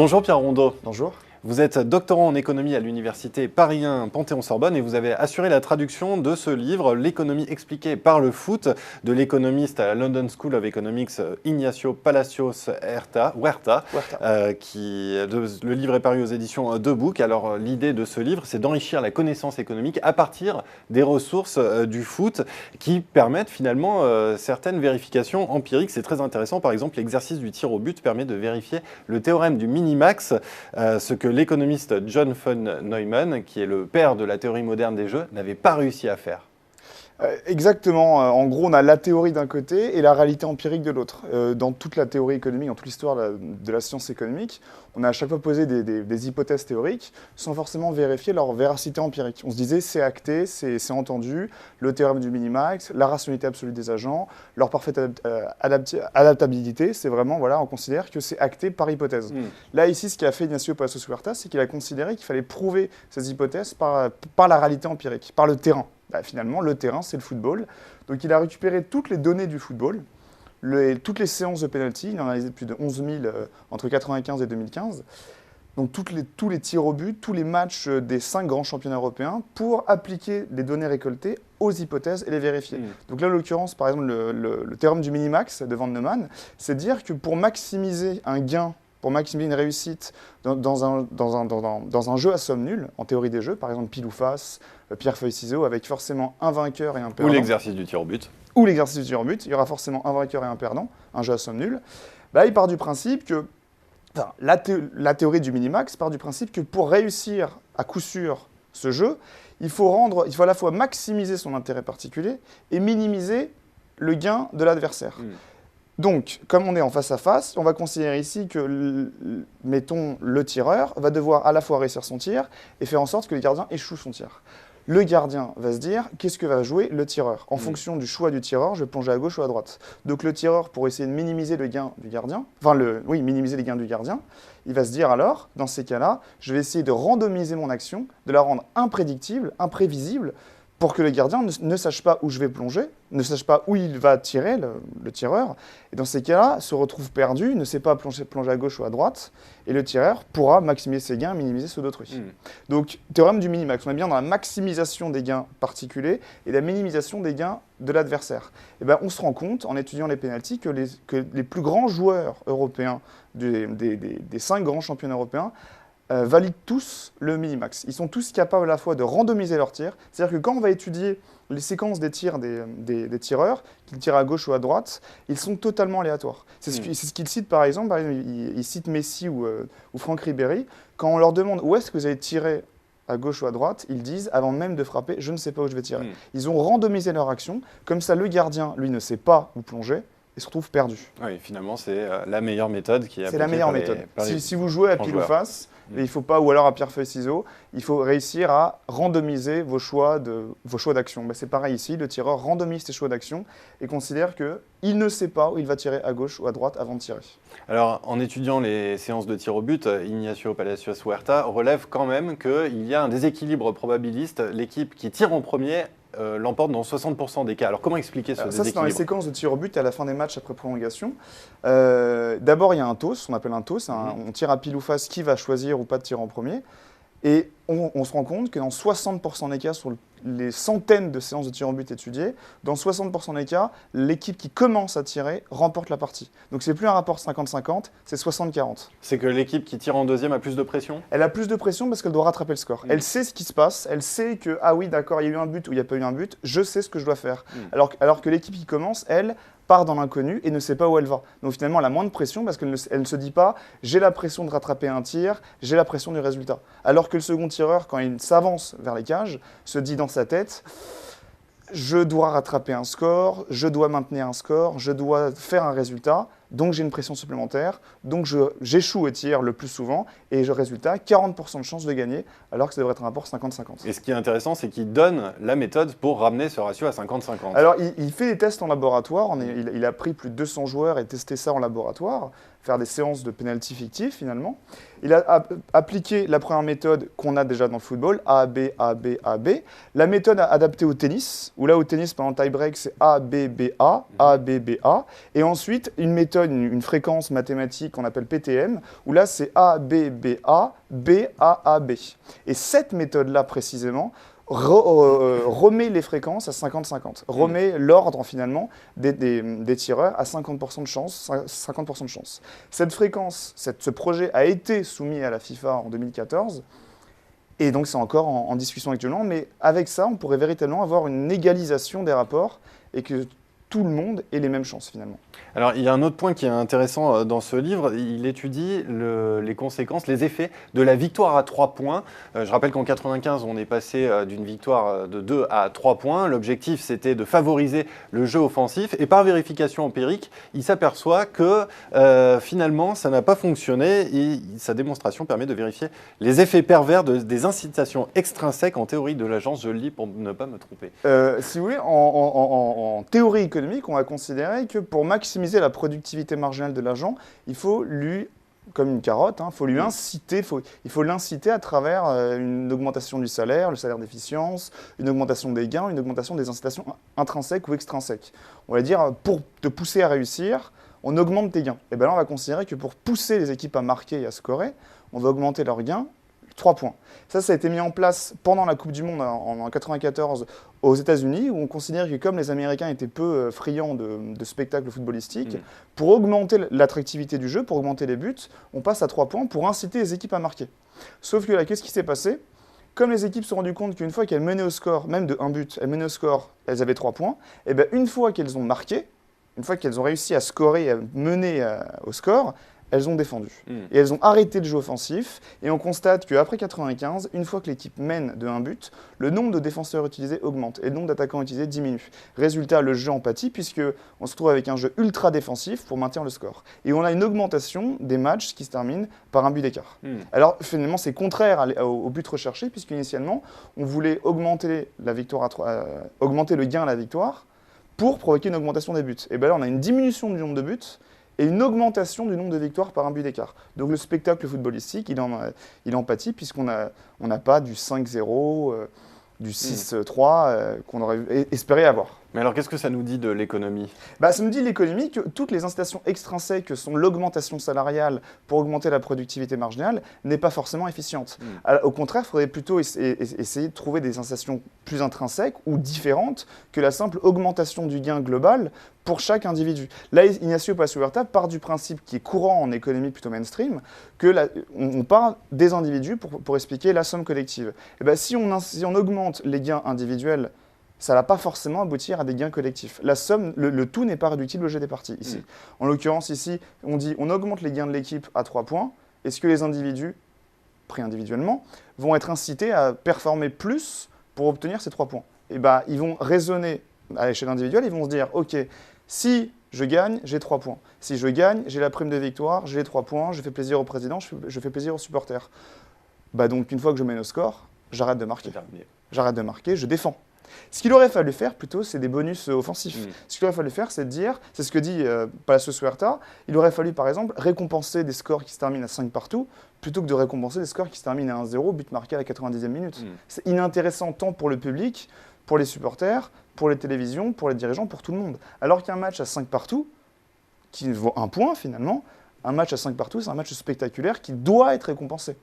Bonjour Pierre Rondeau. Bonjour. Vous êtes doctorant en économie à l'université Paris 1 Panthéon-Sorbonne et vous avez assuré la traduction de ce livre, L'économie expliquée par le foot, de l'économiste à la London School of Economics Ignacio Palacios Huerta. Le livre est paru aux éditions De Book. Alors l'idée de ce livre, c'est d'enrichir la connaissance économique à partir des ressources du foot qui permettent finalement certaines vérifications empiriques. C'est très intéressant. Par exemple, l'exercice du tir au but permet de vérifier le théorème du minimax, ce que l'économiste John von Neumann, qui est le père de la théorie moderne des jeux, n'avait pas réussi à faire. Exactement. En gros, on a la théorie d'un côté et la réalité empirique de l'autre. Dans toute la théorie économique, dans toute l'histoire de la science économique, on a à chaque fois posé des hypothèses théoriques sans forcément vérifier leur véracité empirique. On se disait c'est acté, c'est entendu, le théorème du minimax, la rationalité absolue des agents, leur parfaite adaptabilité, c'est vraiment, voilà, on considère que c'est acté par hypothèse. Là, ici, ce qu'a fait Ignacio Palacios Huerta, c'est qu'il a considéré qu'il fallait prouver ces hypothèses par la réalité empirique, par le terrain. Finalement, le terrain, c'est le football. Donc, il a récupéré toutes les données du football, toutes les séances de penalty. Il en a analysé plus de 11 000 entre 1995 et 2015. Donc, tous les tirs au but, tous les matchs des 5 grands championnats européens pour appliquer les données récoltées aux hypothèses et les vérifier. Donc là, en l'occurrence, par exemple, le théorème du minimax de von Neumann, c'est dire que pour maximiser un gain, pour maximiser une réussite dans un jeu à somme nulle, en théorie des jeux, par exemple pile ou face, pierre, feuille, ciseaux, avec forcément un vaqueur et un perdant. Ou l'exercice du tir au but. Ou l'exercice du tir au but, il y aura forcément un vainqueur et un perdant, un jeu à somme nulle. Il part du principe que, la théorie du minimax part du principe que pour réussir à coup sûr ce jeu, il faut à la fois maximiser son intérêt particulier et minimiser le gain de l'adversaire. Donc, comme on est en face à face, on va considérer ici que, mettons, le tireur va devoir à la fois réussir son tir et faire en sorte que le gardien échoue son tir. Le gardien va se dire, qu'est-ce que va jouer le tireur? En fonction du choix du tireur, je vais plonger à gauche ou à droite. Donc le tireur, pour essayer de minimiser le gain du gardien, minimiser les gains du gardien, il va se dire alors, dans ces cas-là, je vais essayer de randomiser mon action, de la rendre imprédictible, imprévisible, pour que le gardien ne sache pas où je vais plonger, ne sache pas où il va tirer, le tireur, et dans ces cas-là, se retrouve perdu, ne sait pas plonger à gauche ou à droite, et le tireur pourra maximiser ses gains, minimiser ceux d'autrui. Donc, théorème du minimax, on est bien dans la maximisation des gains particuliers et la minimisation des gains de l'adversaire. On se rend compte, en étudiant les pénaltys, que les plus grands joueurs européens des 5 grands championnats européens valident tous le minimax. Ils sont tous capables à la fois de randomiser leurs tirs, c'est-à-dire que quand on va étudier les séquences des tirs des tireurs, qu'ils tirent à gauche ou à droite, ils sont totalement aléatoires. C'est ce qu'ils citent par exemple ils citent Messi ou Franck Ribéry, quand on leur demande où est-ce que vous allez tirer à gauche ou à droite, ils disent, avant même de frapper, je ne sais pas où je vais tirer. Ils ont randomisé leur action, comme ça le gardien, lui, ne sait pas où plonger, et se retrouve perdu. Oui, finalement, c'est la meilleure méthode qui est appliquée. C'est la meilleure méthode. Si vous jouez à pile ou face, mais il faut pas, ou alors à pierre, feuille, ciseaux, il faut réussir à randomiser vos choix d'action. C'est pareil ici, le tireur randomise ses choix d'action et considère qu'il ne sait pas où il va tirer à gauche ou à droite avant de tirer. Alors, en étudiant les séances de tir au but, Ignacio Palacios Huerta relève quand même qu'il y a un déséquilibre probabiliste. L'équipe qui tire en premier l'emporte dans 60% des cas. Alors, comment expliquer ce déséquilibre? Ça, c'est dans les séquences de tir au but à la fin des matchs après prolongation. D'abord, il y a un toss, on appelle un toss. On tire à pile ou face qui va choisir ou pas de tirer en premier. Et on se rend compte que dans 60% des cas, sur les centaines de séances de tir au but étudiées, dans 60% des cas, l'équipe qui commence à tirer remporte la partie. Donc c'est plus un rapport 50-50, c'est 60-40. C'est que l'équipe qui tire en deuxième a plus de pression? Elle a plus de pression parce qu'elle doit rattraper le score. Elle sait ce qui se passe, elle sait que, ah oui d'accord, il y a eu un but ou il n'y a pas eu un but, je sais ce que je dois faire. Alors que l'équipe qui commence, elle, part dans l'inconnu et ne sait pas où elle va. Donc finalement, elle a moins de pression parce qu'elle ne se dit pas « j'ai la pression de rattraper un tir, j'ai la pression du résultat ». Alors que le second tireur, quand il s'avance vers les cages, se dit dans sa tête « je dois rattraper un score, je dois maintenir un score, je dois faire un résultat ». Donc j'ai une pression supplémentaire, donc j'échoue au tir le plus souvent, et résultat, 40% de chance de gagner, alors que ça devrait être un rapport 50-50. Et ce qui est intéressant, c'est qu'il donne la méthode pour ramener ce ratio à 50-50. Alors il fait des tests en laboratoire, il a pris plus de 200 joueurs et testé ça en laboratoire, faire des séances de pénalty fictifs finalement. Il a appliqué la première méthode qu'on a déjà dans le football, A, B, A, B, A, B. La méthode adaptée au tennis, où là au tennis pendant le tie-break c'est A, B, B, A, B, B, A. Et ensuite une méthode, une fréquence mathématique qu'on appelle PTM, où là c'est A, B, B, A, B, A, B. Et cette méthode-là précisément remet les fréquences à 50-50, remet l'ordre finalement des tireurs à 50% de chance, 50% de chance. Cette fréquence, ce projet a été soumis à la FIFA en 2014, et donc c'est encore en discussion actuellement, mais avec ça, on pourrait véritablement avoir une égalisation des rapports et que tout le monde ait les mêmes chances finalement. Alors, il y a un autre point qui est intéressant dans ce livre. Il étudie les conséquences, les effets de la victoire à 3 points. Je rappelle qu'en 1995, on est passé d'une victoire de 2 à 3 points. L'objectif, c'était de favoriser le jeu offensif. Et par vérification empirique, il s'aperçoit que finalement, ça n'a pas fonctionné. Et sa démonstration permet de vérifier les effets pervers des incitations extrinsèques en théorie de l'agence. Je le lis pour ne pas me tromper. Si vous voulez, en théorie économique, on va considérer que pour maximiser la productivité marginale de l'agent, il faut lui, comme une carotte, il faut lui inciter, il faut l'inciter à travers une augmentation du salaire, le salaire d'efficience, une augmentation des gains, une augmentation des incitations intrinsèques ou extrinsèques. On va dire, pour te pousser à réussir, on augmente tes gains. Et bien là, on va considérer que pour pousser les équipes à marquer et à scorer, on va augmenter leurs gains 3 points. Ça a été mis en place pendant la Coupe du Monde en 1994 aux États-Unis, où on considère que comme les Américains étaient peu friands de spectacles footballistiques, pour augmenter l'attractivité du jeu, pour augmenter les buts, on passe à 3 points pour inciter les équipes à marquer. Sauf que là, qu'est-ce qui s'est passé ? Comme les équipes se sont rendues compte qu'une fois qu'elles menaient au score, même de 1 but, elles menaient au score, elles avaient 3 points, et bien une fois qu'elles ont marqué, une fois qu'elles ont réussi à scorer et à mener au score, elles ont défendu. Et elles ont arrêté le jeu offensif. Et on constate qu'après 95, une fois que l'équipe mène de 1 but, le nombre de défenseurs utilisés augmente et le nombre d'attaquants utilisés diminue. Résultat, le jeu en pâtit puisqu'on se trouve avec un jeu ultra défensif pour maintenir le score. Et on a une augmentation des matchs qui se terminent par un but d'écart. Alors finalement, c'est contraire au but recherché puisqu'initialement, on voulait augmenter augmenter le gain à la victoire pour provoquer une augmentation des buts. Et bien là, on a une diminution du nombre de buts et une augmentation du nombre de victoires par un but d'écart. Donc le spectacle footballistique, il en pâtit puisqu'on n'a pas du 5-0, du 6-3 qu'on aurait espéré avoir. Mais alors, qu'est-ce que ça nous dit de l'économie ? Ça nous dit l'économie que toutes les incitations extrinsèques que sont l'augmentation salariale pour augmenter la productivité marginale n'est pas forcément efficiente. Alors, au contraire, il faudrait plutôt essayer de trouver des incitations plus intrinsèques ou différentes que la simple augmentation du gain global pour chaque individu. Là, Ignacio Palacio-Huerta part du principe qui est courant en économie plutôt mainstream, on part des individus pour expliquer la somme collective. Et bien, si on augmente les gains individuels, ça ne va pas forcément aboutir à des gains collectifs. La somme, le tout n'est pas réductible au jeu des parties ici. En l'occurrence, ici, on dit on augmente les gains de l'équipe à 3 points. Est-ce que les individus, pris individuellement, vont être incités à performer plus pour obtenir ces 3 points ? Et ben, ils vont raisonner à l'échelle individuelle, ils vont se dire ok, si je gagne, j'ai 3 points. Si je gagne, j'ai la prime de victoire, j'ai les 3 points, je fais plaisir au président, je fais plaisir aux supporters. Donc, une fois que je mène au score, j'arrête de marquer. J'arrête de marquer, je défends. Ce qu'il aurait fallu faire plutôt, c'est des bonus offensifs. Ce qu'il aurait fallu faire, c'est de dire, c'est ce que dit Palacio-Huerta, il aurait fallu par exemple récompenser des scores qui se terminent à 5 partout, plutôt que de récompenser des scores qui se terminent à 1-0, but marqué à la 90e minute. C'est inintéressant tant pour le public, pour les supporters, pour les télévisions, pour les dirigeants, pour tout le monde. Alors qu'un match à 5 partout, qui vaut 1 point finalement, un match à 5 partout, c'est un match spectaculaire qui doit être récompensé.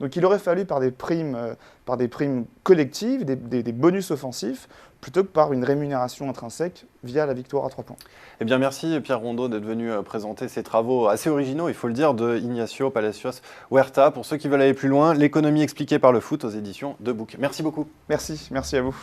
Donc il aurait fallu par des primes collectives, des bonus offensifs, plutôt que par une rémunération intrinsèque via la victoire à 3 points. Eh bien merci Pierre Rondeau d'être venu présenter ces travaux assez originaux, il faut le dire, de Ignacio Palacios-Huerta. Pour ceux qui veulent aller plus loin, l'économie expliquée par le foot aux éditions de Book. Merci beaucoup. Merci à vous.